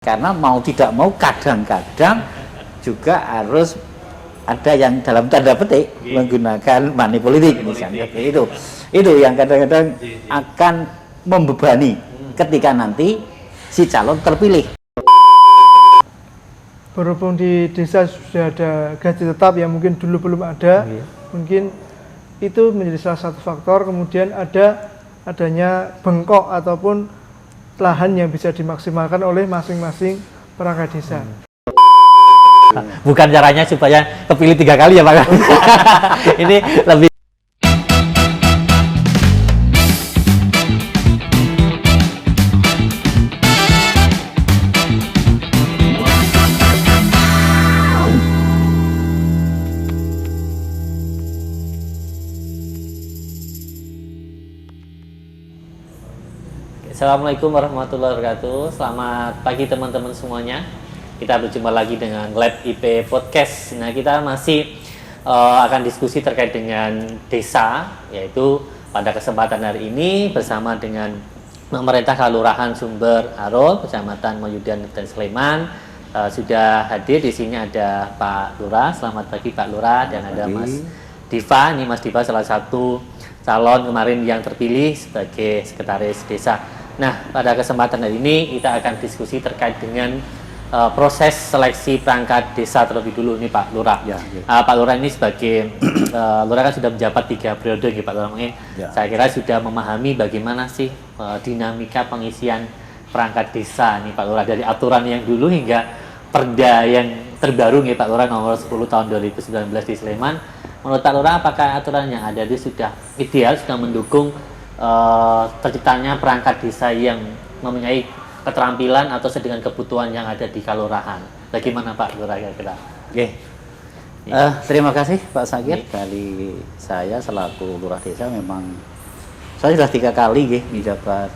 Karena mau tidak mau kadang-kadang juga harus ada yang dalam tanda petik menggunakan money politik misalnya itu yang kadang-kadang akan membebani ketika nanti si calon terpilih. Berhubung di desa sudah ada gaji tetap yang mungkin dulu belum ada, mungkin itu menjadi salah satu faktor. Kemudian adanya bengkok ataupun lahan yang bisa dimaksimalkan oleh masing-masing perangkat desa. Bukan caranya supaya kepilih 3 kali ya Pak. Ini lebih Assalamualaikum warahmatullahi wabarakatuh. Selamat pagi teman-teman semuanya. Kita berjumpa lagi dengan Lab IP Podcast. Nah, kita masih akan diskusi terkait dengan desa, yaitu pada kesempatan hari ini bersama dengan pemerintah Kelurahan Sumber Harul, Kecamatan Moyudan dan Sleman. Sudah hadir di sini ada Pak Lurah. Selamat pagi Pak Lurah, dan ada Mas Diva. Ini Mas Diva salah satu calon kemarin yang terpilih sebagai sekretaris desa. Nah, pada kesempatan hari ini kita akan diskusi terkait dengan proses seleksi perangkat desa terlebih dulu nih Pak Lurah. Pak Lurah ini sebagai Lurah kan sudah menjabat 3 periode nih Pak Lurah. Mungkin saya kira sudah memahami bagaimana sih dinamika pengisian perangkat desa nih Pak Lurah, dari aturan yang dulu hingga perda yang terbaru nih Pak Lurah nomor 10 tahun 2019 di Sleman. Menurut Pak Lurah, apakah aturan yang ada itu sudah ideal, sudah mendukung terciptanya perangkat desa yang mempunyai keterampilan atau dengan kebutuhan yang ada di kelurahan? Bagaimana Pak Lurah kira-kira? Terima kasih Pak Sakir. Dari saya selaku lurah desa, memang saya sudah 3 kali menjabat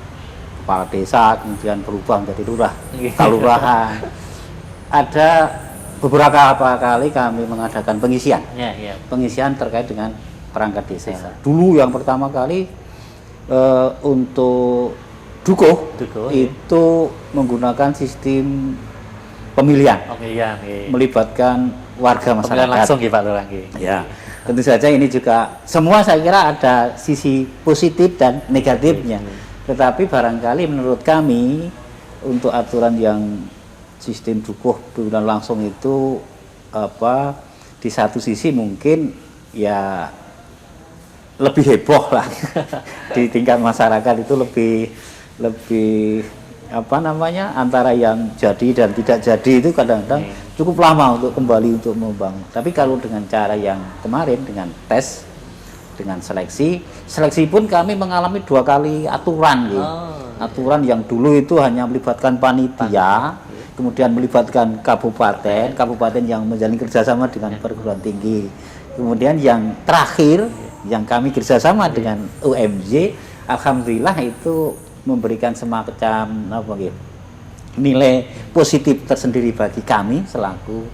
kepala desa, kemudian berubah menjadi lurah kelurahan. Ada beberapa kali kami mengadakan pengisian, pengisian terkait dengan perangkat desa. Dulu yang pertama kali untuk Dukuh itu menggunakan sistem pemilihan, melibatkan warga masyarakat. Langsung Pak Lurah. Ya, tentu saja ini juga semua saya kira ada sisi positif dan negatifnya. Tetapi barangkali menurut kami untuk aturan yang sistem Dukuh pemilihan langsung itu di satu sisi mungkin ya lebih heboh lah di tingkat masyarakat, itu lebih antara yang jadi dan tidak jadi itu kadang-kadang cukup lama untuk kembali untuk membangun. Tapi kalau dengan cara yang kemarin dengan tes, dengan seleksi pun kami mengalami 2 kali aturan aturan yang dulu itu hanya melibatkan panitia, kemudian melibatkan kabupaten yang menjalin kerjasama dengan perguruan tinggi, kemudian yang terakhir yang kami kerjasama dengan UMJ, alhamdulillah itu memberikan semacam nilai positif tersendiri bagi kami selaku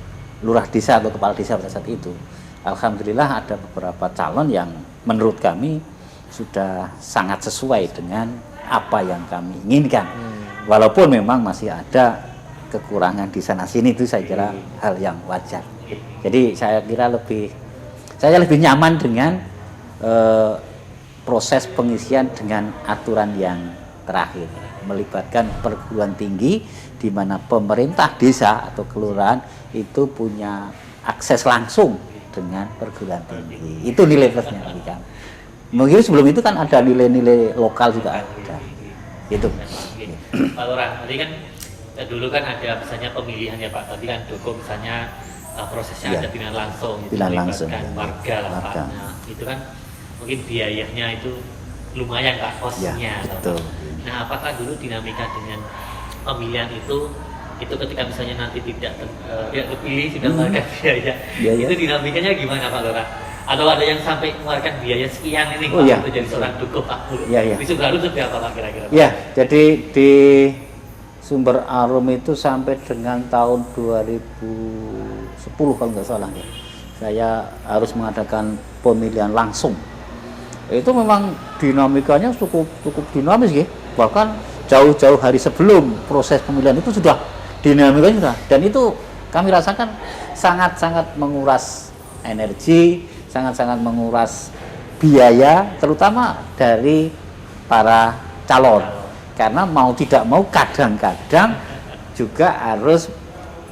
lurah desa atau kepala desa pada saat itu. Alhamdulillah ada beberapa calon yang menurut kami sudah sangat sesuai dengan apa yang kami inginkan. Walaupun memang masih ada kekurangan di sana sini, itu saya kira hal yang wajar. Jadi saya kira lebih nyaman dengan proses pengisian dengan aturan yang terakhir, melibatkan perguruan tinggi di mana pemerintah desa atau kelurahan itu punya akses langsung dengan perguruan tinggi. Itu nilai plusnya bagi kami. Mungkin sebelum itu kan ada nilai-nilai lokal juga ada. Itu. Pak Lurah, tadi kan dulu kan ada misalnya pemilihan ya Pak. Tadi kan Dukuh misalnya prosesnya ada pilihan langsung, melibatkan warga lah Pak. Nah, itu kan mungkin biayanya itu lumayan Pak, kosnya. Betul. Nah, apakah dulu dinamika dengan pemilihan itu ketika misalnya nanti tidak terpilih sudah mengeluarkan biaya, itu dinamikanya gimana Pak Lurah? Atau ada yang sampai mengeluarkan biaya sekian ini Pak untuk jadi seorang Dukuh Pak? Di Sumber Arum seperti apa Pak kira-kira? Ya, jadi di Sumber Arum itu sampai dengan tahun 2010 kalau nggak salah ya, saya harus mengadakan pemilihan langsung. Itu memang dinamikanya cukup dinamis bahkan jauh-jauh hari sebelum proses pemilihan itu sudah dinamikanya sudah, dan itu kami rasakan sangat-sangat menguras energi, sangat-sangat menguras biaya, terutama dari para calon, karena mau tidak mau kadang-kadang juga harus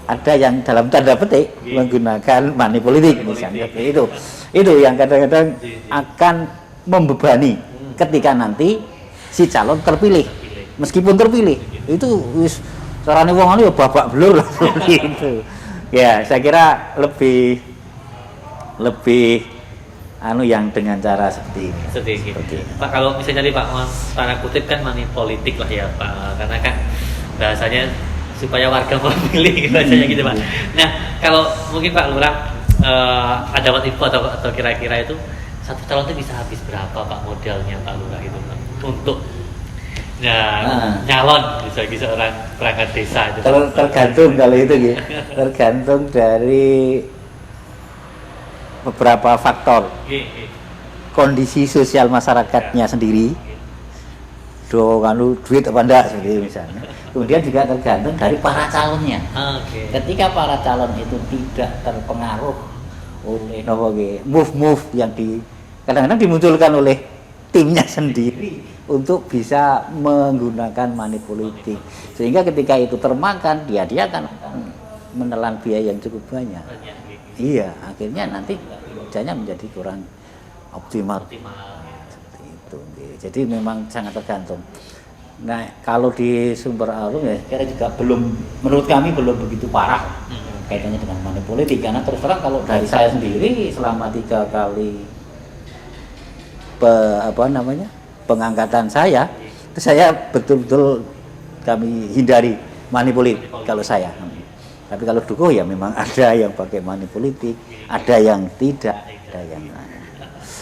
ada yang dalam tanda petik menggunakan money politik misalnya itu yang kadang-kadang akan membebani ketika nanti si calon terpilih, meskipun terpilih itu wis carane wong anu ya babak belur lah seperti itu. Ya, saya kira lebih anu yang dengan cara seperti ini. Seperti ini. Pak, kalau misalnya tadi Pak Mas tanda kutip kan money politik lah ya Pak, karena kan bahasanya supaya warga memilih bahasanya gitu Pak. Nah, kalau mungkin Pak Lurah ada info atau kira-kira itu satu calon itu bisa habis berapa Pak modalnya Pak Lurah itu Pak untuk nyalon bisa orang perangkat desa itu? Tergantung kalau itu ya. Tergantung dari beberapa faktor. Kondisi sosial masyarakatnya sendiri. Duit apa enggak seperti misalnya. Kemudian juga tergantung dari para calonnya. Ketika para calon itu tidak terpengaruh oleh move yang kadang-kadang dimunculkan oleh timnya sendiri untuk bisa menggunakan money politik, sehingga ketika itu termakan dia akan menelan biaya yang cukup banyak. Iya, akhirnya nanti kerjanya menjadi kurang optimal. Seperti itu. Jadi memang sangat tergantung. Nah, kalau di Sumber Arum ya kira juga menurut kami belum begitu parah kaitannya dengan money politik, karena terus terang kalau dari saya sendiri selama 3 kali pengangkatan saya, itu saya betul-betul kami hindari money politik kalau saya. Tapi kalau Dukuh ya memang ada yang pakai money politik, ada yang tidak, ada yang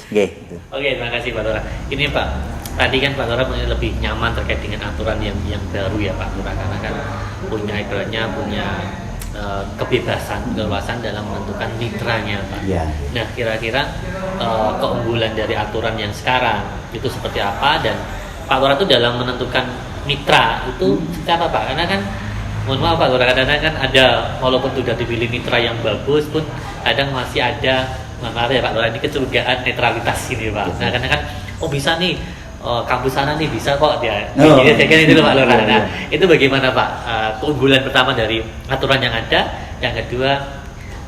gitu. Oke, terima kasih Pak Lurah. Ini Pak, tadi kan Pak Lurah lebih nyaman terkait dengan aturan yang baru ya Pak Lurah, karena kan punya kebebasan, keluasan dalam menentukan mitranya Pak. Ya. Nah, kira-kira keunggulan dari aturan yang sekarang itu seperti apa, dan Pak Lurah itu dalam menentukan mitra itu seperti apa Pak? Karena kan mohon maaf Pak Lurah, kadang-kadang kan ada walaupun sudah dipilih mitra yang bagus pun kadang masih ada ya Pak Lurah ini kecurigaan netralitas ini Pak. Nah, karena kan bisa nih kampus sana nih bisa kok dia. Jadi saya kira itu Pak Lurah. Nah, itu bagaimana Pak keunggulan pertama dari aturan yang ada, yang kedua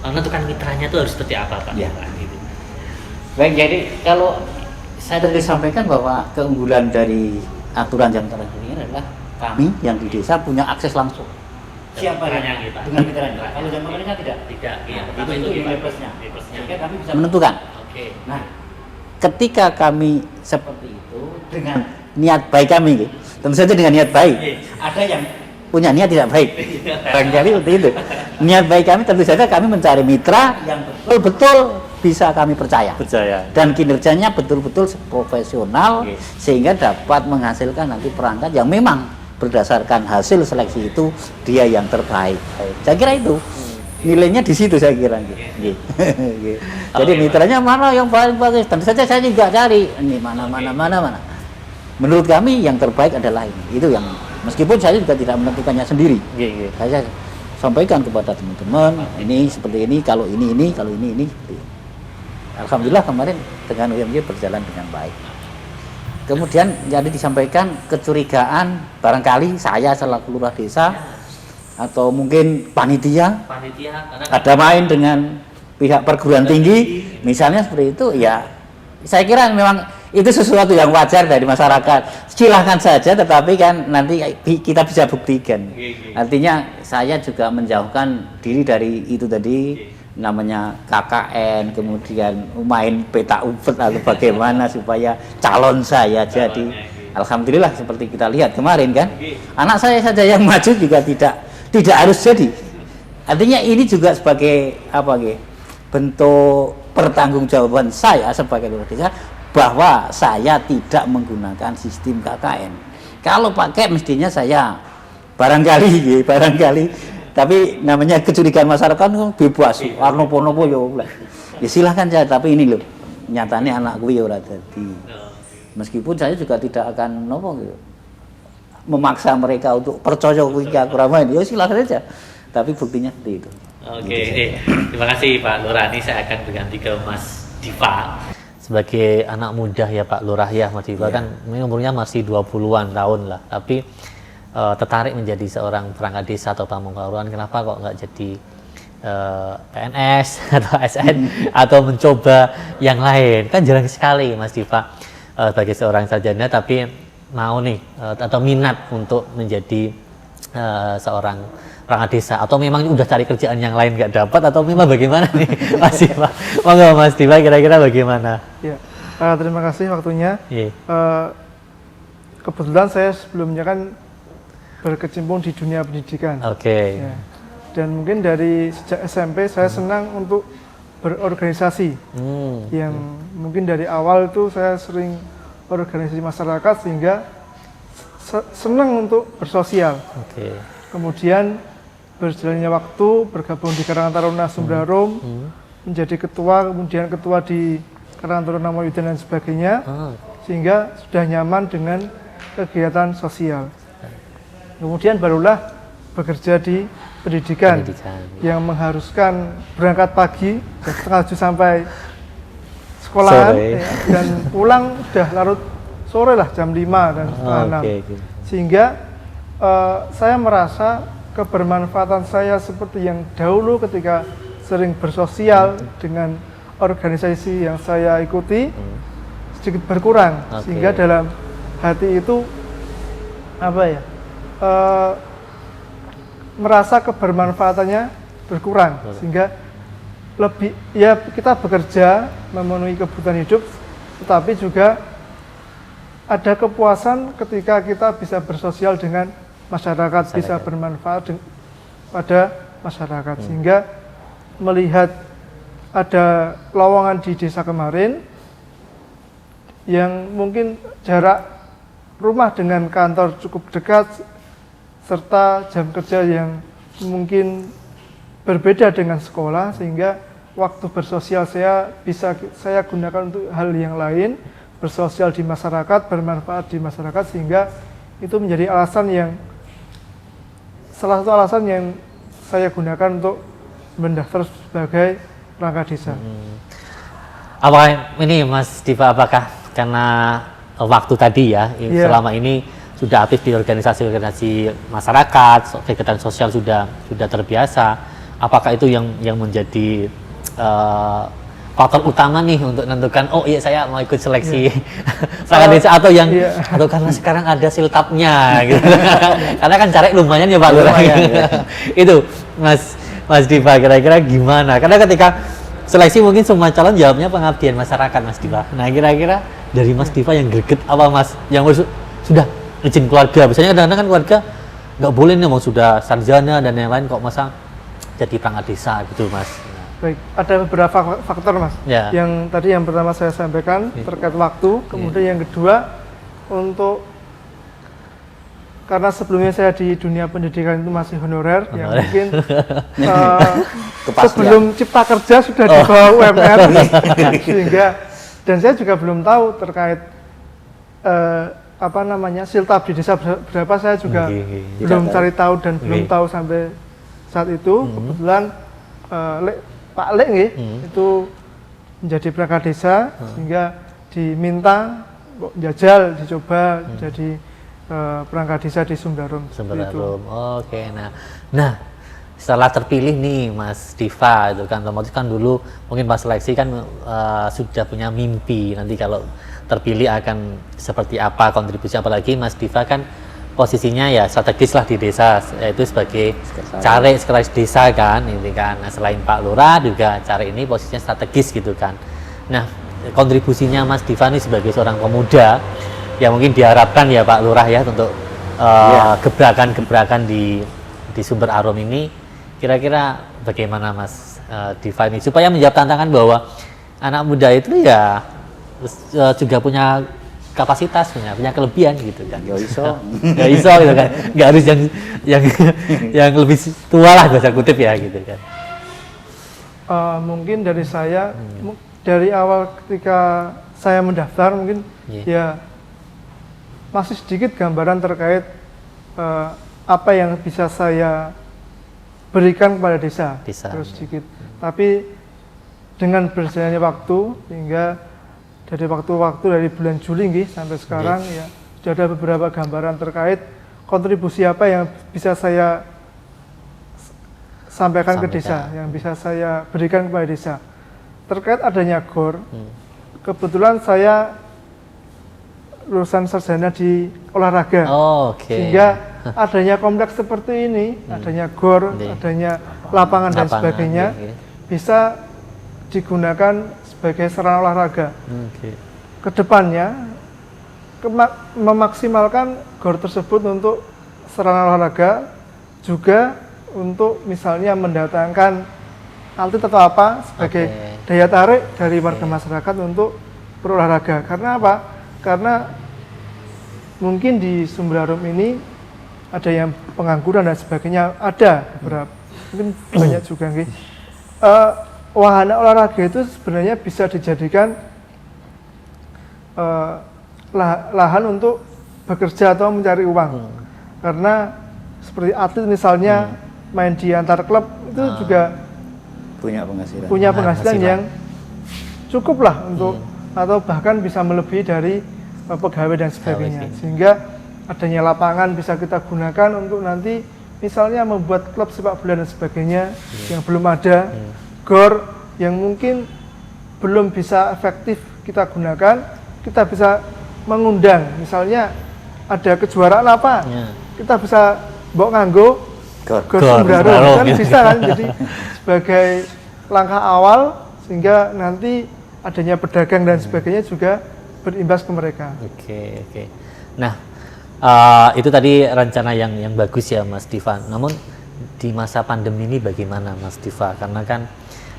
menentukan mitranya itu harus seperti apa Pak? Ya. Gitu. Baik, jadi kalau saya tadi sampaikan bahwa keunggulan dari aturan yang terakhir ini adalah kami yang di desa punya akses langsung. Siapa yang kita? Dengan mitranya. Kalau jamaah mereka tidak. Iya, itu plusnya. Sehingga kami bisa menentukan. Oke. Nah, ketika kami seperti itu dengan niat baik kami, tentu saja dengan niat baik. Ada yang punya niat tidak baik. Barangkali seperti itu. Niat baik kami tentu saja kami mencari mitra yang betul-betul bisa kami percaya. Dan kinerjanya betul-betul profesional sehingga dapat menghasilkan nanti perangkat yang memang berdasarkan hasil seleksi itu dia yang terbaik. Saya kira itu nilainya di situ saya kira. Jadi mitranya mana yang paling bagus? Tentu saja saya juga cari ini mana. Menurut kami yang terbaik adalah ini. Itu yang meskipun saya juga tidak menentukannya sendiri. Saya sampaikan kepada teman-teman ini seperti ini, kalau ini, kalau ini. Alhamdulillah kemarin dengan UMY berjalan dengan baik. Kemudian jadi disampaikan kecurigaan barangkali saya selaku lurah desa atau mungkin panitia ada main dengan pihak perguruan tinggi misalnya seperti itu, ya saya kira memang itu sesuatu yang wajar dari masyarakat. Silahkan saja, tetapi kan nanti kita bisa buktikan. Artinya saya juga menjauhkan diri dari itu tadi namanya KKN, kemudian main peta umpet atau bagaimana supaya calon saya jadi. Alhamdulillah seperti kita lihat kemarin kan, anak saya saja yang maju juga tidak harus jadi. Artinya ini juga sebagai bentuk pertanggungjawaban saya sebagai lurah desa bahwa saya tidak menggunakan sistem KKN. Kalau pakai mestinya saya barangkali tapi namanya kecurigaan masyarakat kan bebas, arnopo-nopo ya silahkan saja, tapi ini loh nyatanya anakku ya ora dadi. Meskipun saya juga tidak akan memaksa mereka untuk percaya kuwi aku ra main. Ya silakan aja. Tapi buktinya seperti itu. Oke, terima kasih Pak Lurah. Ini saya akan berganti ke Mas Diva. Sebagai anak muda ya Pak Lurah ya, Mas Diva kan umurnya masih 20-an tahun lah. Tapi tertarik menjadi seorang perangkat desa atau pamongkaruan. Kenapa kok nggak jadi PNS atau ASN atau mencoba yang lain? Kan jarang sekali Mas Diva sebagai seorang sarjana tapi mau nih atau minat untuk menjadi seorang perangkat desa, atau memang udah cari kerjaan yang lain nggak dapat, atau memang bagaimana nih Mas Diva? Monggo Mas Diva, kira-kira bagaimana? Ya, terima kasih waktunya. Yeah. Kebetulan saya sebelumnya kan berkecimpung di dunia pendidikan. Oke. Ya. Dan mungkin dari sejak SMP saya senang untuk berorganisasi. Yang mungkin dari awal itu saya sering organisasi masyarakat sehingga senang untuk bersosial. Oke. Kemudian berjalannya waktu bergabung di Karang Taruna Sumbersari, menjadi ketua, kemudian ketua di Karang Taruna Moyudan dan sebagainya, sehingga sudah nyaman dengan kegiatan sosial. Kemudian barulah bekerja di pendidikan. Yang mengharuskan berangkat pagi jam 6:30 sampai sekolahan dan pulang sudah larut sore lah jam 5 dan setengah 6. Sehingga saya merasa kebermanfaatan saya seperti yang dahulu ketika sering bersosial dengan organisasi yang saya ikuti sedikit berkurang, sehingga dalam hati itu merasa kebermanfaatannya berkurang, sehingga lebih ya kita bekerja memenuhi kebutuhan hidup, tetapi juga ada kepuasan ketika kita bisa bersosial dengan masyarakat, bisa bermanfaat pada masyarakat. Sehingga melihat ada lowongan di desa kemarin yang mungkin jarak rumah dengan kantor cukup dekat, serta jam kerja yang mungkin berbeda dengan sekolah, sehingga waktu bersosial saya bisa saya gunakan untuk hal yang lain, bersosial di masyarakat, bermanfaat di masyarakat, sehingga itu menjadi salah satu alasan yang saya gunakan untuk mendaftar sebagai perangkat desa. Apakah ini Mas Diva, apakah karena waktu tadi ya, selama ini sudah aktif di organisasi masyarakat, kegiatan sosial sudah terbiasa, apakah itu yang menjadi faktor utama nih untuk menentukan oh iya saya mau ikut seleksi perangkat desa, atau atau karena sekarang ada siltapnya gitu. Karena kan cari lumayan ya Pak Lurah. Itu Mas Diva, kira-kira gimana? Karena ketika seleksi mungkin semua calon jawabnya pengabdian masyarakat Mas Diva. Nah kira-kira dari Mas Diva yang greget apa Mas, yang sudah izin keluarga? Biasanya kadang-kadang kan keluarga nggak boleh nih, mau sudah sarjana dan yang lain kok masa jadi perangkat desa gitu Mas. Baik, ada beberapa faktor Mas. Yang tadi yang pertama saya sampaikan terkait waktu, kemudian yang kedua karena sebelumnya saya di dunia pendidikan itu masih honorer, yang mungkin sebelum Cipta Kerja sudah di bawah UMR, sehingga dan saya juga belum tahu terkait siltap di desa berapa, saya juga belum cari tahu dan belum tahu sampai saat itu. Kebetulan Pak Lek itu menjadi perangkat desa, sehingga diminta jajal dicoba jadi perangkat desa di Sumbersari. Oke, nah setelah terpilih nih Mas Diva itu kan otomatis kan dulu mungkin pas seleksi kan sudah punya mimpi nanti kalau terpilih akan seperti apa kontribusi, apalagi Mas Diva kan posisinya ya strategis lah di desa, yaitu sebagai caleg sekretaris desa kan, ini kan. Nah, selain Pak Lurah juga caleg ini posisinya strategis gitu kan. Nah, kontribusinya Mas Diva ini sebagai seorang pemuda yang mungkin diharapkan ya Pak Lurah ya untuk gebrakan-gebrakan di Sumber Arum ini, kira-kira bagaimana Mas Diva ini supaya menjawab tantangan bahwa anak muda itu ya juga punya kapasitas, punya kelebihan gitu kan. Ya iso gitu kan. Nggak harus yang lebih tua lah bahasa kutip ya gitu kan. Mungkin dari saya dari awal ketika saya mendaftar mungkin ya masih sedikit gambaran terkait apa yang bisa saya berikan kepada desa. Terus sedikit. Tapi dengan berjalannya waktu hingga dari waktu-waktu dari bulan Juli sampai sekarang ya sudah ada beberapa gambaran terkait kontribusi apa yang bisa saya sampaikan ke desa, yang bisa saya berikan kepada desa. Terkait adanya GOR, kebetulan saya lulusan sarjana di olahraga, sehingga adanya kompleks seperti ini, adanya GOR, adanya lapangan dan sebagainya, bisa digunakan sebagai sarana olahraga. Kedepannya memaksimalkan GOR tersebut untuk sarana olahraga, juga untuk misalnya mendatangkan atlet atau apa sebagai daya tarik dari warga masyarakat untuk berolahraga. Karena apa? Karena mungkin di Sumber Harum ini ada yang pengangguran dan sebagainya, ada beberapa, mungkin banyak juga nih. Wahana olahraga itu sebenarnya bisa dijadikan lahan untuk bekerja atau mencari uang. Karena seperti atlet misalnya main di antar klub itu juga punya penghasilan yang cukup lah untuk atau bahkan bisa melebihi dari pegawai dan sebagainya. Sehingga adanya lapangan bisa kita gunakan untuk nanti misalnya membuat klub sepak bola dan sebagainya yang belum ada, GOR yang mungkin belum bisa efektif kita gunakan, kita bisa mengundang misalnya ada kejuaraan apa, kita bisa bawa nganggo GOR Sumber Harum kan bisa kan, jadi sebagai langkah awal sehingga nanti adanya pedagang dan sebagainya juga berimbas ke mereka. Oke. Nah, itu tadi rencana yang bagus ya Mas Diva. Namun di masa pandemi ini bagaimana Mas Diva? Karena kan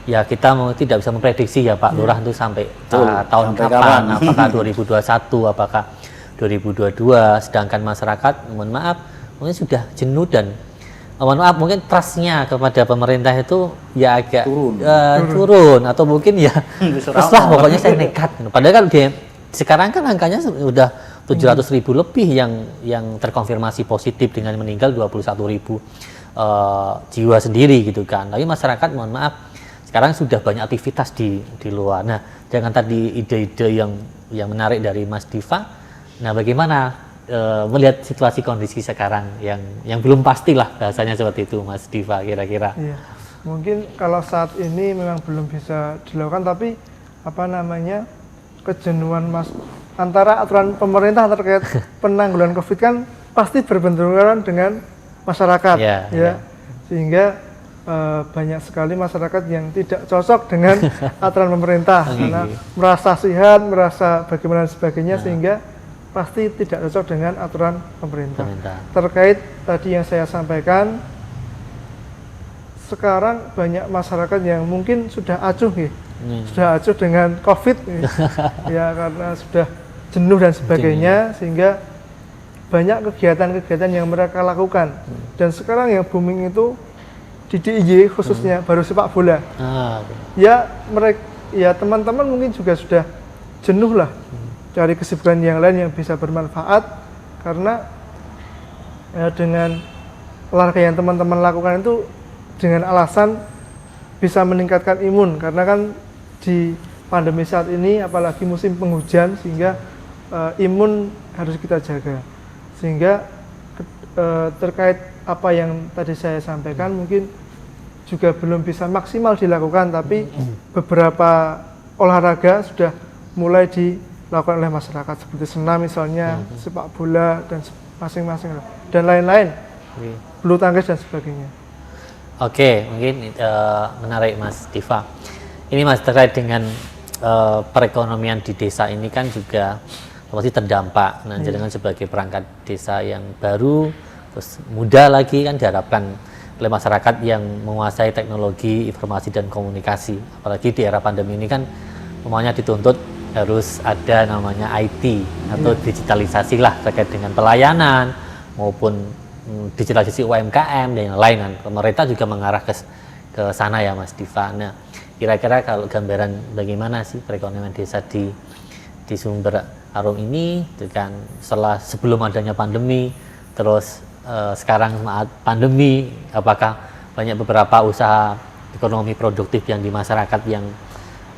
ya kita tidak bisa memprediksi ya Pak Lurah itu sampai tahun kapan? Apakah 2021, apakah 2022? Sedangkan masyarakat, mohon maaf, mungkin sudah jenuh dan mohon maaf, mungkin trustnya kepada pemerintah itu ya agak turun atau mungkin ya terus lah pokoknya saya nekat. Padahal kan sekarang kan angkanya sudah 700.000 lebih yang terkonfirmasi positif dengan meninggal 21.000 jiwa sendiri gitu kan. Tapi masyarakat mohon maaf sekarang sudah banyak aktivitas di luar. Nah, jangan tadi ide-ide yang menarik dari Mas Diva. Nah, bagaimana melihat situasi kondisi sekarang yang belum pasti lah bahasanya seperti itu Mas Diva kira-kira. Iya. Mungkin kalau saat ini memang belum bisa dilakukan, tapi kejenuhan antara aturan pemerintah terkait penanggulangan COVID kan pasti berbenturan dengan masyarakat, sehingga banyak sekali masyarakat yang tidak cocok dengan aturan pemerintah karena merasa sehat, merasa bagaimana dan sebagainya, sehingga pasti tidak cocok dengan aturan pemerintah. Terkait tadi yang saya sampaikan, sekarang banyak masyarakat yang mungkin sudah acuh dengan COVID ya, karena sudah jenuh dan sebagainya, sehingga banyak kegiatan-kegiatan yang mereka lakukan. Dan sekarang yang booming itu di DIY khususnya baru sepak bola. Ya teman-teman mungkin juga sudah jenuh lah cari kesibukan yang lain yang bisa bermanfaat, karena dengan olahraga yang teman-teman lakukan itu dengan alasan bisa meningkatkan imun, karena kan di pandemi saat ini apalagi musim penghujan, sehingga imun harus kita jaga. Sehingga terkait apa yang tadi saya sampaikan mungkin juga belum bisa maksimal dilakukan, tapi beberapa olahraga sudah mulai dilakukan oleh masyarakat seperti senam misalnya, sepak bola dan masing-masing dan lain-lain, bulu tangkis dan sebagainya. Oke, mungkin menarik Mas Diva. Ini Mas terkait dengan perekonomian di desa ini kan juga pasti terdampak. Nah, dengan sebagai perangkat desa yang baru, terus muda lagi kan diharapkan oleh masyarakat yang menguasai teknologi informasi dan komunikasi. Apalagi di era pandemi ini kan semuanya dituntut harus ada namanya IT atau digitalisasi lah terkait dengan pelayanan maupun digitalisasi UMKM dan yang lain. Pemerintah juga mengarah ke sana ya Mas Diva. Nah, kira-kira kalau gambaran bagaimana sih perekonomian desa di Sumber Harum ini dengan sebelum adanya pandemi, terus sekarang saat pandemi, apakah banyak beberapa usaha ekonomi produktif yang di masyarakat yang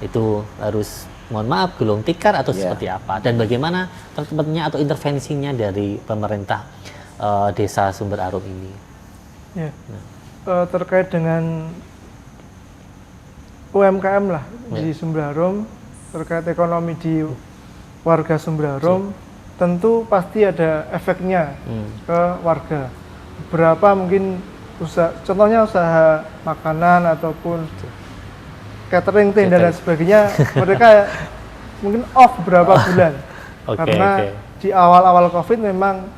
itu harus, mohon maaf, gulung tikar atau seperti apa, dan bagaimana treatmentnya atau intervensinya dari pemerintah desa Sumber Arum ini? Ya. Terkait dengan UMKM lah di Sumber Arum, terkait ekonomi di warga Sumber Arum, tentu pasti ada efeknya ke warga. Beberapa mungkin contohnya usaha makanan ataupun catering, tenda dan sebagainya, mereka mungkin off beberapa bulan. Karena di awal-awal COVID memang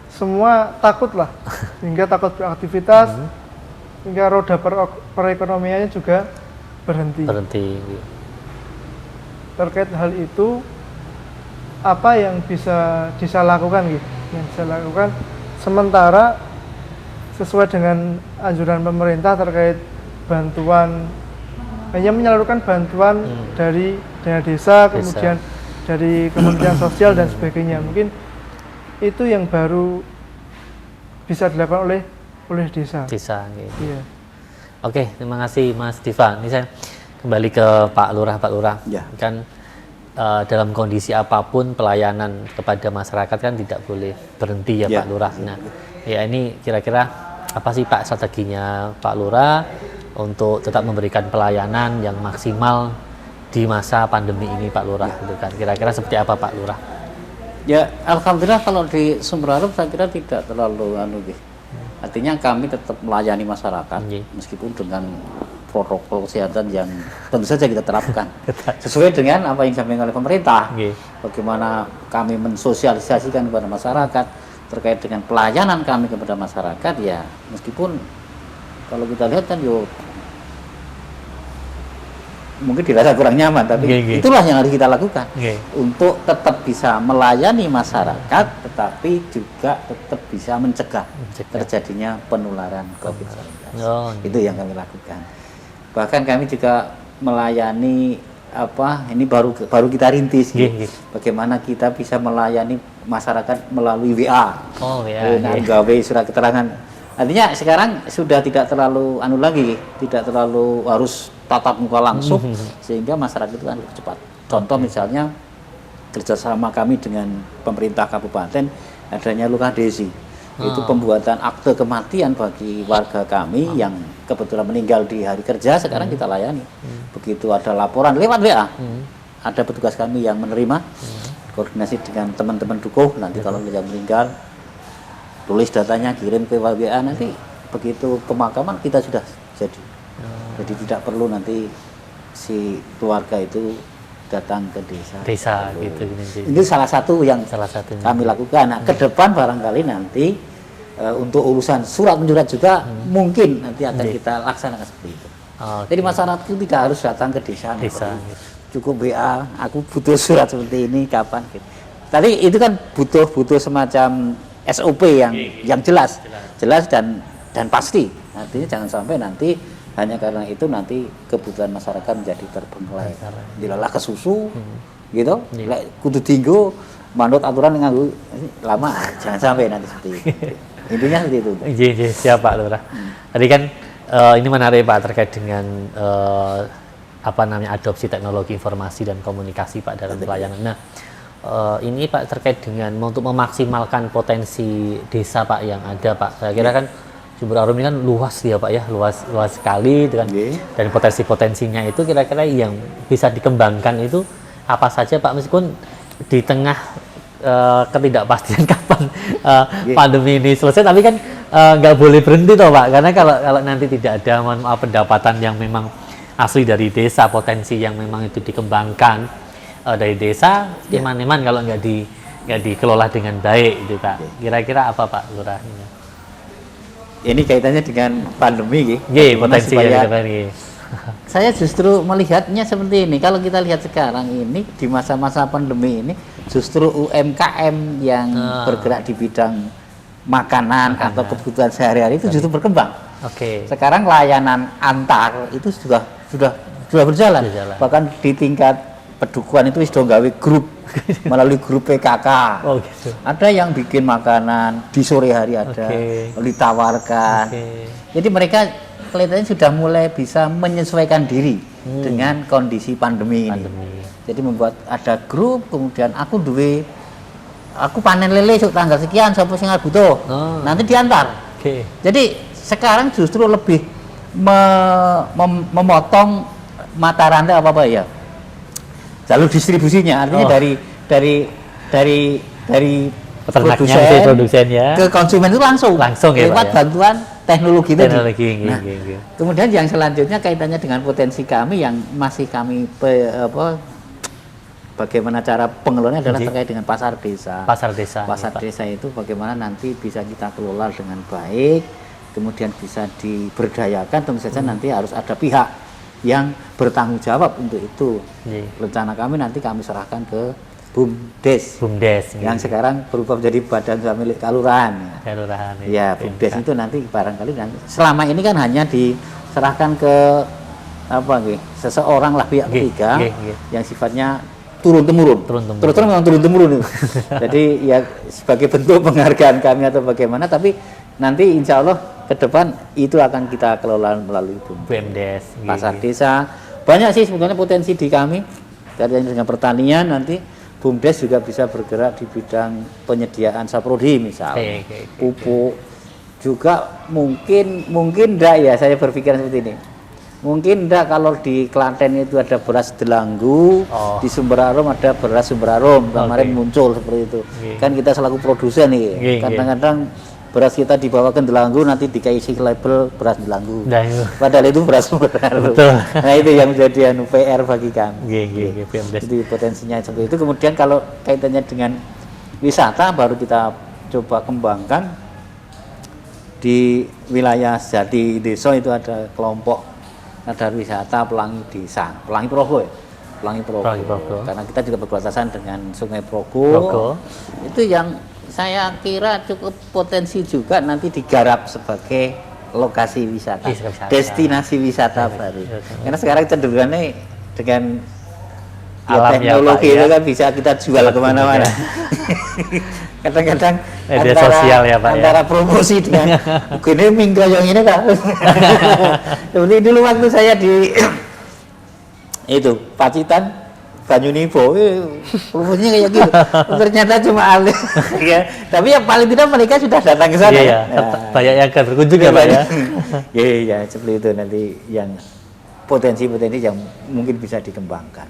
semua takut lah, hingga takut beraktivitas, hingga roda perekonomiannya juga berhenti. Terkait hal itu, apa yang bisa lakukan gitu? Yang bisa lakukan sementara sesuai dengan anjuran pemerintah terkait bantuan, hanya menyalurkan bantuan dari dana desa, kemudian dari Kementerian Sosial dan sebagainya. Mungkin itu yang baru bisa dilakukan oleh desa. Gitu. Iya. Oke, terima kasih Mas Diva. Ini saya kembali ke Pak Lurah. Kan dalam kondisi apapun pelayanan kepada masyarakat kan tidak boleh berhenti ya Pak Lurah. Nah, ya ini kira-kira apa sih Pak strateginya Pak Lurah untuk tetap memberikan pelayanan yang maksimal di masa pandemi ini Pak Lurah? Gitu kan. Kira-kira seperti apa Pak Lurah? Ya, alhamdulillah kalau di Sumber Arum saya kira tidak terlalu artinya kami tetap melayani masyarakat meskipun dengan protokol kesehatan yang tentu saja kita terapkan sesuai dengan apa yang disampaikan oleh pemerintah. Bagaimana kami mensosialisasikan kepada masyarakat terkait dengan pelayanan kami kepada masyarakat, ya meskipun kalau kita lihat kan mungkin dirasa kurang nyaman, tapi itulah yang harus kita lakukan untuk tetap bisa melayani masyarakat, tetapi juga tetap bisa mencegah terjadinya penularan COVID-19. Itu yang kami lakukan. Bahkan kami juga melayani ini baru kita rintis, bagaimana kita bisa melayani masyarakat melalui WA, gawe surat keterangan. Artinya sekarang sudah tidak terlalu tidak terlalu harus tatap muka langsung, sehingga masyarakat itu kan lebih cepat. Contoh misalnya kerjasama kami dengan pemerintah kabupaten adanya Lukadesi, itu pembuatan akte kematian bagi warga kami yang kebetulan meninggal di hari kerja, sekarang kita layani. Begitu ada laporan lewat WA, ada petugas kami yang menerima, koordinasi dengan teman-teman dukuh, nanti kalau dia meninggal tulis datanya, kirim ke WA, nanti begitu pemakaman kita sudah jadi. Jadi tidak perlu nanti si keluarga itu datang ke desa. Gitu. Ini salah satu yang kami lakukan. Nah, ke depan barangkali nanti untuk urusan surat menyurat juga mungkin nanti akan kita laksanakan seperti itu. Jadi masyarakat itu tidak harus datang ke desa. Cukup WA, aku butuh surat seperti ini kapan gitu. Tadi itu kan butuh semacam SOP yang jelas dan pasti. Artinya jangan sampai nanti hanya karena itu nanti kebutuhan masyarakat menjadi terbengkalai. Dilalah ke susu, gitu. Kudu tinggo manut aturan nganggo lama, jangan sampai nanti seperti itu. Intinya seperti itu. Iya, siap Pak Lurah. Tadi kan ini menarik Pak terkait dengan adopsi teknologi informasi dan komunikasi Pak dalam pelayanan. Nah, ini Pak terkait dengan untuk memaksimalkan potensi desa Pak yang ada Pak. Saya kira kan Sumber Arum ini kan luas ya Pak ya, luas sekali dengan dan potensi-potensinya itu kira-kira yang bisa dikembangkan itu apa saja Pak, meskipun di tengah ketidakpastian kapan pandemi ini selesai, tapi kan nggak boleh berhenti toh Pak, karena kalau nanti tidak ada pendapatan yang memang asli dari desa, potensi yang memang itu dikembangkan dari desa, iman-iman kalau nggak dikelola dengan baik itu Pak. Kira-kira apa Pak Lurah? Ini kaitannya dengan pandemi, potensi Saya justru melihatnya seperti ini. Kalau kita lihat sekarang ini di masa-masa pandemi ini, justru UMKM yang bergerak di bidang makanan atau kebutuhan sehari-hari itu justru berkembang. Sekarang layanan antar itu sudah berjalan. Bahkan di tingkat pedukuhan itu wis do gawe grup melalui grup PKK. Oh gitu. Ada yang bikin makanan di sore hari ada, ditawarkan. Jadi mereka kelihatannya sudah mulai bisa menyesuaikan diri dengan kondisi pandemi ini. Jadi membuat ada grup, kemudian aku panen lele tanggal sekian, sapa sing butuh. Nanti diantar. Jadi sekarang justru lebih memotong mata rantai apa ya? Jalur distribusinya, artinya dari produsen ya ke konsumen itu langsung ya, lewat Pak, ya? bantuan teknologi tadi. Nah, gitu. Kemudian yang selanjutnya kaitannya dengan potensi kami yang masih kami bagaimana cara pengelolanya adalah terkait dengan pasar desa. Pasar desa itu bagaimana nanti bisa kita kelola dengan baik, kemudian bisa diberdayakan. Tentu saja nanti harus ada pihak yang bertanggung jawab untuk itu. Rencana kami nanti kami serahkan ke BUMDes yang sekarang berubah menjadi badan usaha milik kelurahan. Ya, BUMDes itu nanti barangkali nanti selama ini kan hanya diserahkan ke seseorang lah, pihak ketiga yang sifatnya turun temurun. Terus memang turun temurun itu. Jadi ya sebagai bentuk penghargaan kami atau bagaimana, tapi nanti insya Allah ke depan itu akan kita kelola melalui BUMDes. Pasar desa. Banyak sih sebetulnya potensi di kami. Kaitannya dengan pertanian, nanti BUMDes juga bisa bergerak di bidang penyediaan saprodi misalnya. Pupuk. Juga mungkin enggak ya, saya berpikir seperti ini. Mungkin enggak kalau di Klaten itu ada beras Delanggu, di Sumber Arum ada beras Sumber Arum. Kemarin muncul seperti itu. Kan kita selaku produsen nih. Kadang-kadang beras kita dibawa ke Delanggu nanti dikasih label beras Delanggu. Padahal itu beras Sumber Arum. Nah itu yang menjadi PR bagi kami. Jadi potensinya seperti itu. Kemudian kalau kaitannya dengan wisata baru kita coba kembangkan di wilayah Jati Desa itu ada kelompok sadar wisata Pelangi Desa, Pelangi Progo ya. Pelangi Progo. Karena kita juga berbatasan dengan Sungai Progo. Itu yang saya kira cukup potensi juga nanti digarap sebagai lokasi wisata, destinasi wisata baru. Karena sekarang cenderungannya dengan teknologi itu kan bisa kita jual kemana-mana. Kadang-kadang media sosial ya Pak antara promosi dengan gini minggu yang ini Kak. Seperti dulu waktu saya di itu Pacitan Banyunipo, promosinya kayak gitu. Ternyata cuma alih. Ya. Tapi yang paling tidak mereka sudah datang ke sana. Iya. Banyak yang akan berkunjung ya Pak ya. Iya, seperti itu nanti yang potensi-potensi yang mungkin bisa dikembangkan.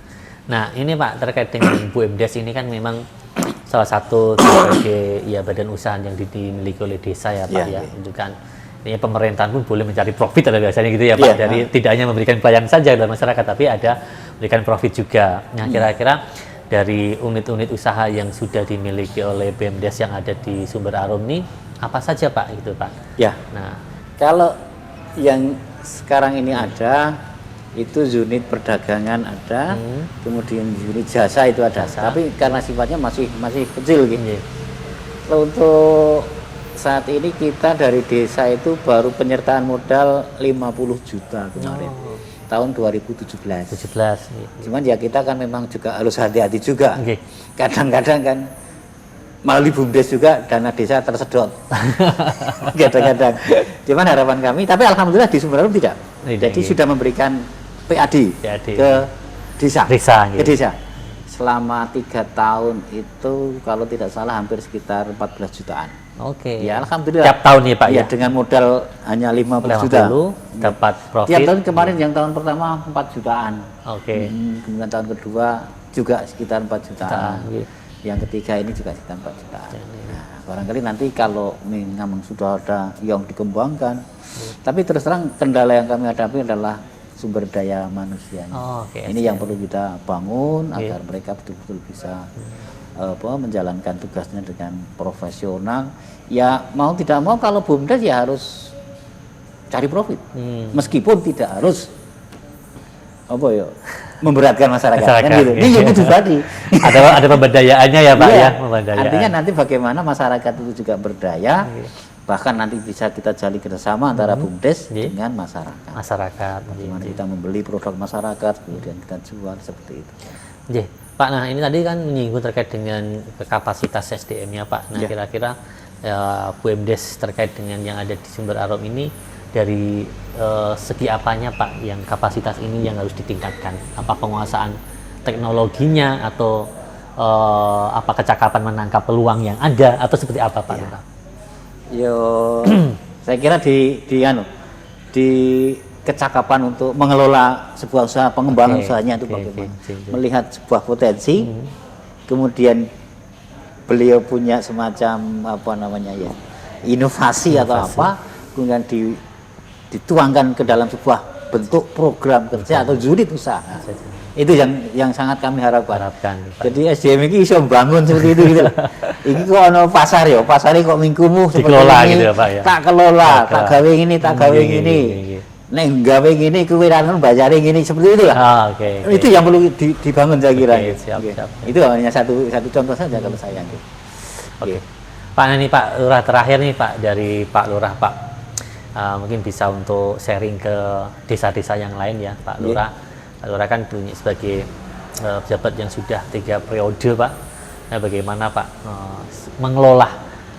Nah ini Pak terkait dengan BUMDes ini kan memang salah satu sebagai badan usaha yang dimiliki oleh desa ya Pak ya. Itu kan ini pemerintahan pun boleh mencari profit ada biasanya gitu ya Pak. Dari tidak hanya memberikan pelayanan saja dalam masyarakat tapi ada memberikan profit juga. Nah kira-kira dari unit-unit usaha yang sudah dimiliki oleh BUMDes yang ada di Sumber Arum ini apa saja Pak gitu Pak? Ya. Nah kalau yang sekarang ini ada itu unit perdagangan ada, kemudian unit jasa itu ada. Tapi karena sifatnya masih kecil gitu. Untuk saat ini kita dari desa itu baru penyertaan modal 50 juta kemarin. Tahun 2017. Cuman ya kita kan memang juga harus hati-hati juga. Kadang-kadang kan melalui BUMDes juga dana desa tersedot. Kadang-kadang. Cuman harapan kami, tapi alhamdulillah di Sumber Arum tidak. Jadi sudah memberikan PAD ke desa. Ke desa. Selama 3 tahun itu kalau tidak salah hampir sekitar 14 jutaan. Ya alhamdulillah. Tiap tahun ya Pak ya? Dengan modal hanya 50 juta. Dapat profit. Tiap tahun kemarin yang tahun pertama 4 jutaan. Kemudian tahun kedua juga sekitar 4 jutaan. Yang ketiga ini juga sekitar 4 jutaan. Nah, barangkali nanti kalau memang sudah ada yang dikembangkan. Tapi terus terang kendala yang kami hadapi adalah sumber daya manusianya. Ini yang perlu kita bangun agar mereka betul-betul bisa menjalankan tugasnya dengan profesional. Ya mau tidak mau kalau BUMDes ya harus cari profit, meskipun tidak harus memberatkan masyarakat. Kan gitu. Ini yang itu tadi. Ada pemberdayaannya ya Pak ya. Artinya nanti bagaimana masyarakat itu juga berdaya. Bahkan nanti bisa kita jalin kerjasama antara BUMDes dengan masyarakat. Bagaimana kita membeli produk masyarakat, kemudian kita jual seperti itu. Oke, Pak. Nah, ini tadi kan menyinggung terkait dengan kapasitas SDM-nya, Pak. Nah, kira-kira BUMDes terkait dengan yang ada di Sumber Arum ini dari segi apanya, Pak, yang kapasitas ini yang harus ditingkatkan? Apa penguasaan teknologinya atau apa kecakapan menangkap peluang yang ada atau seperti apa, Pak Lurah? Yo, saya kira di kecakapan untuk mengelola sebuah usaha, pengembangan usahanya itu bagaimana. Melihat sebuah potensi, kemudian beliau punya semacam apa namanya ya, inovasi atau apa, kemudian dituangkan ke dalam sebuah bentuk program kerja atau unit usaha. Itu yang sangat kami harapkan. Jadi SDM ini bisa membangun seperti itu gitu. Ini kok ono pasar ya, pasarnya kok minggumu dikelola gitu ya, Pak ya. Tak kelola, tak gawe ini, tak gawe ini. Neng gawe gini, kuwiran bayar gini, seperti itu lah. Itu yang perlu dibangun saya kira. Siap. Itu hanya satu contoh saja kalau saya. Oke. Pak, ini Pak Lurah terakhir nih Pak, dari Pak Lurah, Pak. Mungkin bisa untuk sharing ke desa-desa yang lain ya, Pak Lurah. Pak Lurah kan punya sebagai pejabat yang sudah 3 periode, Pak. Nah, bagaimana Pak mengelola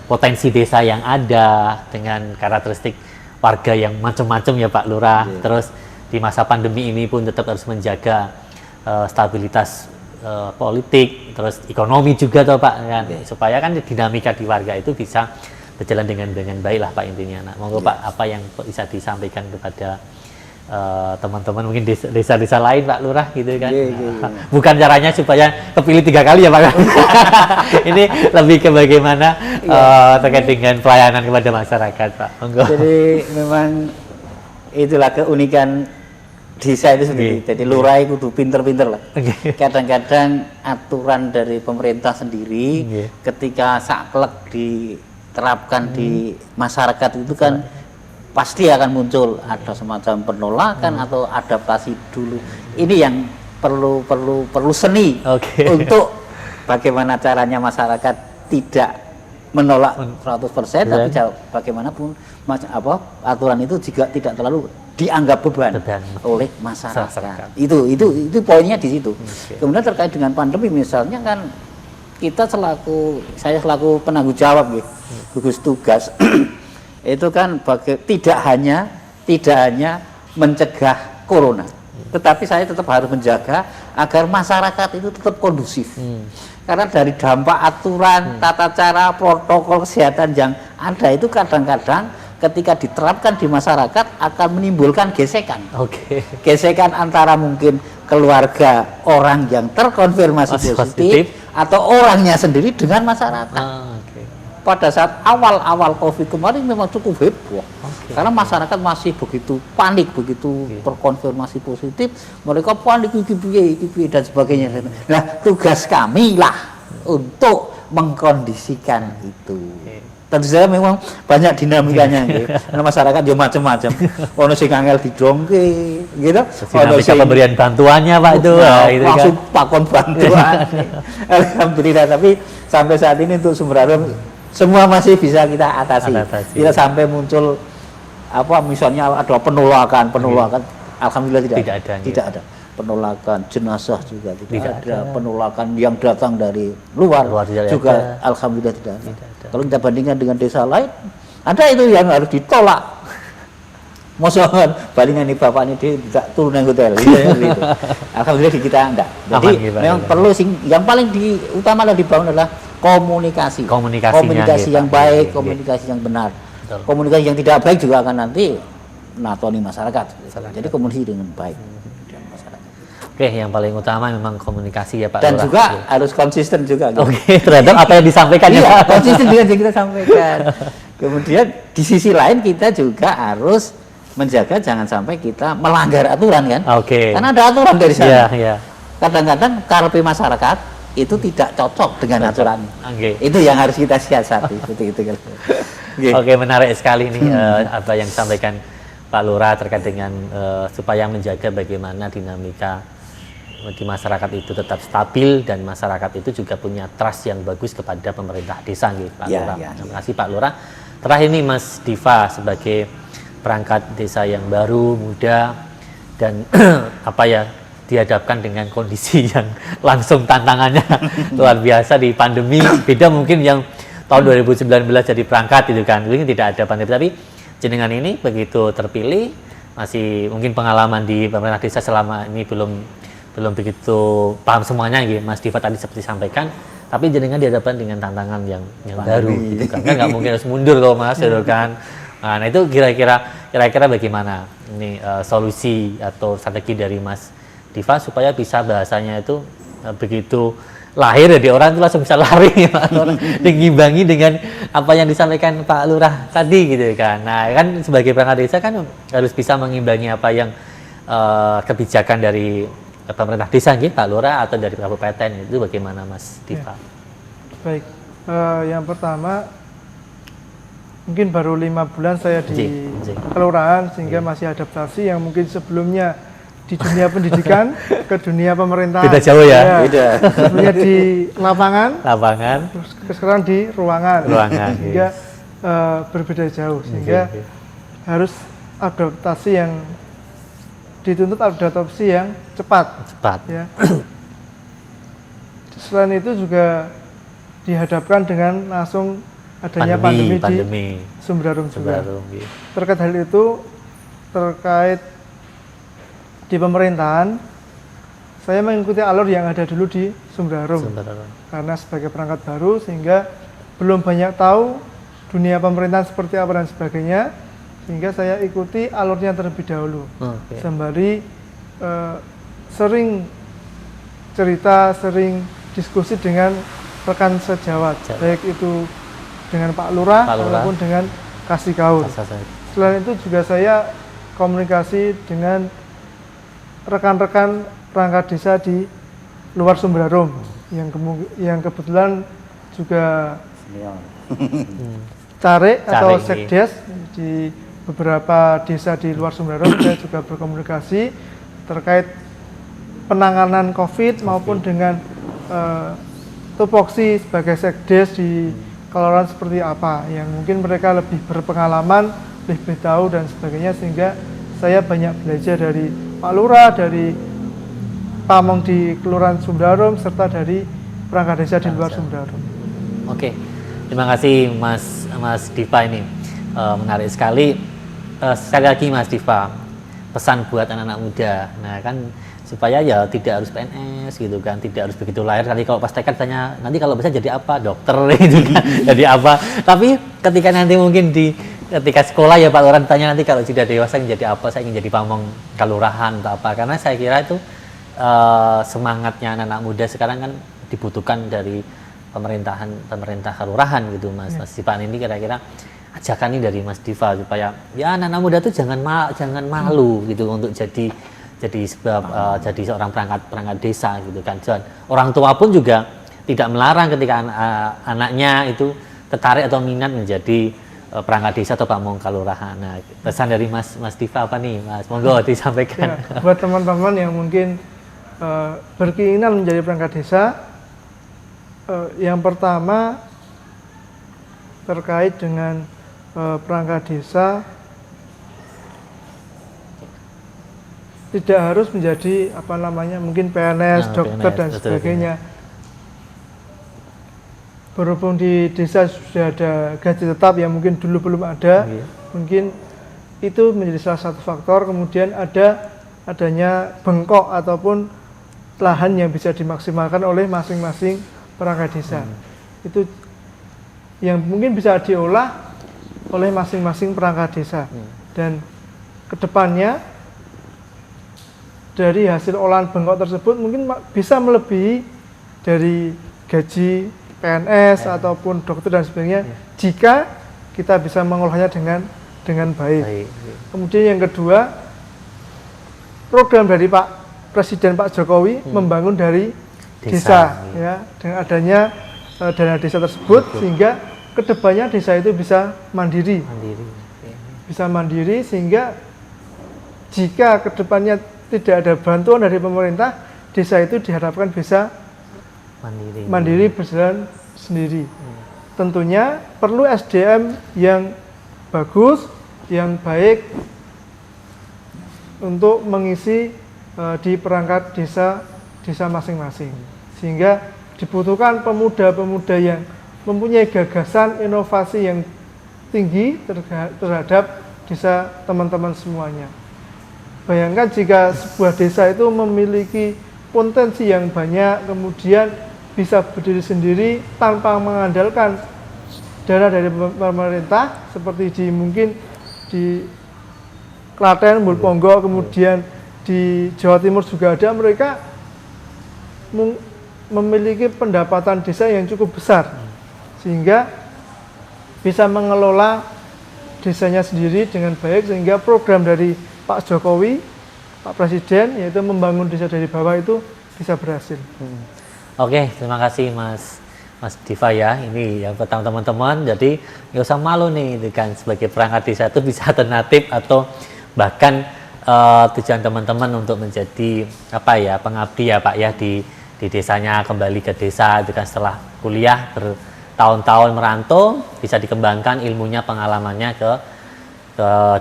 potensi desa yang ada dengan karakteristik warga yang macam-macam ya Pak Lurah. Terus di masa pandemi ini pun tetap harus menjaga stabilitas politik, terus ekonomi juga toh Pak kan, supaya kan dinamika di warga itu bisa berjalan dengan baik lah Pak intinya. Nah, monggo Pak, apa yang bisa disampaikan kepada teman-teman mungkin desa-desa lain Pak Lurah gitu kan. Bukan caranya supaya kepilih 3 kali ya Pak kan. Ini lebih ke bagaimana terkait dengan pelayanan kepada masyarakat Pak. Monggo. Jadi memang itulah keunikan desa itu sendiri. Jadi lurah itu kudu pinter-pinter lah. Kadang-kadang aturan dari pemerintah sendiri ketika saklek diterapkan di masyarakat itu kan pasti akan muncul ada semacam penolakan atau adaptasi dulu. Ini yang perlu seni untuk bagaimana caranya masyarakat tidak menolak 100%, tapi bagaimanapun aturan itu juga tidak terlalu dianggap beban oleh masyarakat. Itu poinnya di situ. Kemudian terkait dengan pandemi misalnya kan saya selaku penanggung jawab gugus tugas itu kan tidak hanya mencegah corona, tetapi saya tetap harus menjaga agar masyarakat itu tetap kondusif. Karena dari dampak aturan, tata cara, protokol kesehatan yang ada itu kadang-kadang ketika diterapkan di masyarakat akan menimbulkan gesekan. Gesekan antara mungkin keluarga orang yang terkonfirmasi positif atau orangnya sendiri dengan masyarakat. Pada saat awal-awal COVID kemarin memang cukup heboh, karena masyarakat masih begitu panik, begitu terkonfirmasi positif, mereka panik iki dan sebagainya. Nah, tugas kami lah untuk mengkondisikan itu. Tentu saja memang banyak dinamikanya, karena masyarakat juga macam-macam. Ono sing angel didongke, gitu. Ono sing pemberian bantuannya Pak itu, langsung pakon bantuan. Alhamdulillah, tapi sampai saat ini untuk Sumber Arum semua masih bisa kita atasi. Tidak sampai muncul misalnya ada penolakan. Alhamdulillah tidak ada penolakan jenazah juga tidak ada. Penolakan yang datang dari luar juga alhamdulillah tidak ada. Kalau kita bandingkan dengan desa lain, ada itu yang harus ditolak. Mosokan balingan ini bapak ini tidak turun yang hotel gitu. Alhamdulillah di kita enggak. Jadi memang perlu yang paling utama dibangun adalah komunikasi yang baik, komunikasi yang benar. Komunikasi yang tidak baik juga akan nanti natoni masyarakat. Jadi komunikasi dengan baik dengan masyarakat. Yang paling utama memang komunikasi ya Pak. Dan juga harus konsisten juga. Terhadap apa yang disampaikan ya. Konsisten dengan yang kita sampaikan. Kemudian di sisi lain kita juga harus menjaga jangan sampai kita melanggar aturan kan. Karena ada aturan dari sana. Kadang-kadang karepe masyarakat itu tidak cocok dengan aturan. Itu yang harus kita siasati. Menarik sekali nih apa yang disampaikan Pak Lurah terkait dengan supaya menjaga bagaimana dinamika di masyarakat itu tetap stabil dan masyarakat itu juga punya trust yang bagus kepada pemerintah desa Pak Lurah. Terima kasih Pak Lurah. Terakhir ini Mas Diva sebagai perangkat desa yang baru, muda dan dihadapkan dengan kondisi yang langsung tantangannya luar biasa di pandemi. Beda mungkin yang tahun 2019 jadi perangkat itu kan, ini tidak ada pandemi. Tapi jenengan ini begitu terpilih, masih mungkin pengalaman di pemerintah desa selama ini belum begitu paham semuanya gitu. Mas Diva tadi seperti sampaikan, tapi jenengan dihadapkan dengan tantangan yang baru gitu kan nggak mungkin harus mundur kalau Mas gitu kan. Nah itu kira-kira bagaimana ini solusi atau strategi dari Mas Diva supaya bisa bahasanya itu begitu lahir dari orang itu langsung bisa lari Pak, orang mengimbangi dengan apa yang disampaikan Pak Lurah tadi gitu kan. Nah kan sebagai perangkat desa kan harus bisa mengimbangi apa yang kebijakan dari pemerintah desa gitu, Pak Lurah atau dari kabupaten, itu bagaimana Mas Diva? Baik, yang pertama mungkin baru 5 bulan saya di kelurahan sehingga masih adaptasi yang mungkin sebelumnya di dunia pendidikan ke dunia pemerintahan. Beda jauh ya? Beda. Sebelumnya di lapangan, terus sekarang di ruangan. Sehingga berbeda jauh, sehingga harus adaptasi yang dituntut adaptasi yang cepat. Ya. Selain itu juga dihadapkan dengan langsung adanya pandemi di Sumber Harum juga. Terkait hal itu, terkait di pemerintahan, saya mengikuti alur yang ada dulu di Sumber Harum. Karena sebagai perangkat baru sehingga belum banyak tahu dunia pemerintahan seperti apa dan sebagainya, sehingga saya ikuti alurnya terlebih dahulu. Sembari sering cerita, sering diskusi dengan rekan sejawat, baik itu dengan Pak Lurah maupun dengan Kasikaul. Selain itu juga saya komunikasi dengan rekan-rekan perangkat desa di luar Sumber Harum yang kebetulan juga carik atau sekdes di beberapa desa di luar Sumber Harum. Saya juga berkomunikasi terkait penanganan COVID maupun dengan tupoksi sebagai sekdes di kelurahan seperti apa yang mungkin mereka lebih berpengalaman, lebih tahu dan sebagainya, sehingga saya banyak belajar dari Pak Lurah, dari pamong di Kelurahan Sumber Harum, serta dari perangkat desa di luar Sumber Harum. Oke, terima kasih Mas Diva ini, menarik sekali. Sekali lagi Mas Diva, pesan buat anak-anak muda, nah kan supaya ya tidak harus PNS gitu kan, tidak harus begitu lahir. Nanti kalau pas TK tanya, nanti kalau bisa jadi apa? Dokter gitu kan, jadi apa? Tapi ketika nanti mungkin ketika sekolah ya Pak Lurah tanya nanti kalau sudah dewasa ingin jadi apa? Saya ingin jadi pamong kelurahan atau apa? Karena saya kira itu semangatnya anak-anak muda sekarang kan dibutuhkan dari pemerintah kelurahan gitu Mas. Mas Diva ini kira-kira ajakan ini dari Mas Diva supaya ya anak-anak muda tuh jangan malu gitu untuk jadi seorang perangkat desa gitu kan. Dan orang tua pun juga tidak melarang ketika anaknya itu tertarik atau minat menjadi perangkat desa atau pamong kelurahan. Nah, pesan dari Mas Diva apa nih, Mas? Monggo disampaikan. Ya, buat teman-teman yang mungkin berkeinginan menjadi perangkat desa, yang pertama terkait dengan perangkat desa tidak harus menjadi mungkin PNS, dokter dan sebagainya. Berhubung di desa sudah ada gaji tetap yang mungkin dulu belum ada, mungkin itu menjadi salah satu faktor. Kemudian adanya bengkok ataupun lahan yang bisa dimaksimalkan oleh masing-masing perangkat desa. Itu yang mungkin bisa diolah oleh masing-masing perangkat desa. Dan kedepannya dari hasil olahan bengkok tersebut mungkin bisa melebihi dari gaji PNS ataupun dokter dan sebagainya jika kita bisa mengolahnya dengan baik. Kemudian yang kedua, program dari Pak Presiden Pak Jokowi membangun dari desa ya, dengan adanya dana desa tersebut sehingga kedepannya desa itu bisa mandiri. Bisa mandiri sehingga jika kedepannya tidak ada bantuan dari pemerintah, desa itu diharapkan bisa mandiri berjalan sendiri. Tentunya perlu SDM yang bagus, yang baik untuk mengisi di perangkat desa masing-masing. Sehingga dibutuhkan pemuda-pemuda yang mempunyai gagasan inovasi yang tinggi terhadap desa teman-teman semuanya. Bayangkan jika sebuah desa itu memiliki potensi yang banyak, kemudian bisa berdiri sendiri tanpa mengandalkan dana dari pemerintah, seperti mungkin di Klaten, Bulponggo, kemudian di Jawa Timur juga ada, mereka memiliki pendapatan desa yang cukup besar, sehingga bisa mengelola desanya sendiri dengan baik, sehingga program dari Pak Jokowi, Pak Presiden, yaitu membangun desa dari bawah itu bisa berhasil. Oke, terima kasih Mas Diva ya. Ini yang pertama teman-teman, jadi nggak usah malu nih kan, sebagai perangkat desa itu bisa alternatif atau bahkan tujuan teman-teman untuk menjadi pengabdi ya Pak ya di desanya, kembali ke desa itu kan setelah kuliah bertahun-tahun merantau, bisa dikembangkan ilmunya, pengalamannya ke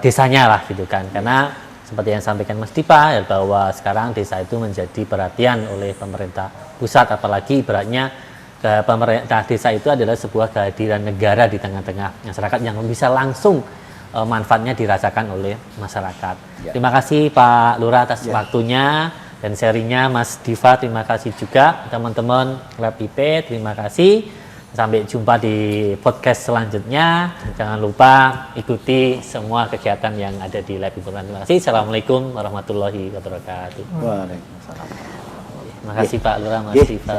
desanya lah gitu kan. Karena seperti yang sampaikan Mas Diva ya, bahwa sekarang desa itu menjadi perhatian oleh pemerintah pusat, apalagi ibaratnya pemerintah desa itu adalah sebuah kehadiran negara di tengah-tengah masyarakat yang bisa langsung manfaatnya dirasakan oleh masyarakat. Ya. Terima kasih Pak Lurah atas waktunya dan sharingnya, Mas Diva terima kasih juga, teman-teman Lab IP terima kasih. Sampai jumpa di podcast selanjutnya. Jangan lupa ikuti semua kegiatan yang ada di Lab IP. Terima kasih. Assalamualaikum warahmatullahi wabarakatuh. Waalaikumsalam. Terima kasih Pak Lurah, Mas Diva.